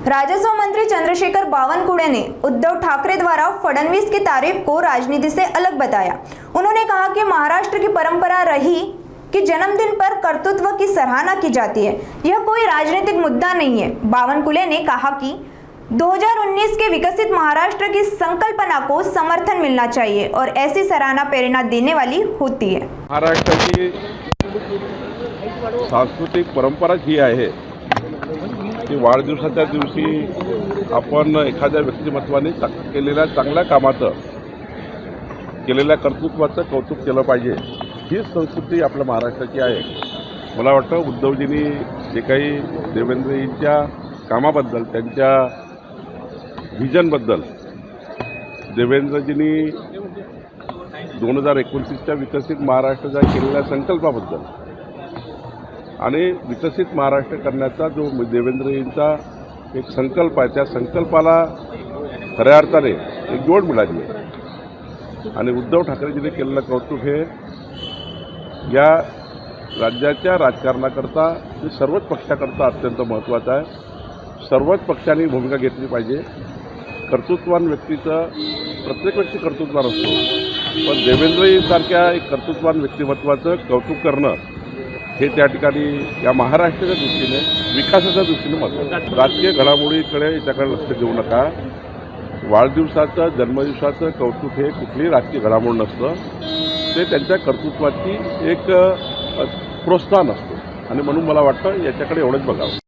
राजस्व मंत्री चंद्रशेखर बावनकुळे ने उद्धव ठाकरे द्वारा फडणवीस की तारीफ को राजनीति से अलग बताया। उन्होंने कहा कि महाराष्ट्र की परंपरा रही कि जन्मदिन पर कर्तृत्व की सराहना की जाती है, यह कोई राजनीतिक मुद्दा नहीं है। बावनकुळे ने कहा कि 2019 के विकसित महाराष्ट्र की संकल्पना को समर्थन मिलना चाहिए और ऐसी सराहना प्रेरणा देने वाली होती है। महाराष्ट्र की सांस्कृतिक परंपरा ही आहे की वाढदिवसाच्या दिवशी आपण एखाद्या व्यक्तिमत्वाने केलेल्या चांगल्या कामाचं, केलेल्या कर्तृत्वाचं कौतुक केलं पाहिजे। ही संस्कृती आपल्या महाराष्ट्राची आहे। मला वाटतं उद्धवजींनी जे काही देवेंद्रजींच्या कामाबद्दल, त्यांच्या व्हिजनबद्दल, देवेंद्रजींनी 2029च्या विकसित महाराष्ट्राच्या केलेल्या संकल्पाबद्दल आणि विकसित महाराष्ट्र करण्याचा जो देवेंद्रजींचा एक संकल्प आहे, त्या संकल्पाला खऱ्या अर्थाने एक जोड मिळाली आहे। आणि उद्धव ठाकरेजींनी केलेलं कौतुक हे या राज्याच्या राजकारणाकरता, सर्वच पक्षाकरता अत्यंत महत्त्वाचं आहे। सर्वच पक्षांनी भूमिका घेतली पाहिजे। कर्तृत्वान व्यक्तीचं, प्रत्येक व्यक्ती कर्तृत्वान असतो, पण देवेंद्रजींसारख्या एक कर्तृत्वान व्यक्तिमत्वाचं कौतुक करणं हे त्या ठिकाणी या महाराष्ट्राच्या दृष्टीने, विकासाच्या दृष्टीने महत्त्वाचं आहे। राजकीय घडामोडीकडे याच्याकडे लक्ष देऊ नका। वाढदिवसाचं, जन्मदिवसाचं कौतुक हे कुठलीही राजकीय घडामोड नसतं, ते त्यांच्या कर्तृत्वाची एक प्रोत्साहन असतं आणि म्हणून मला वाटतं याच्याकडे एवढंच बघावं।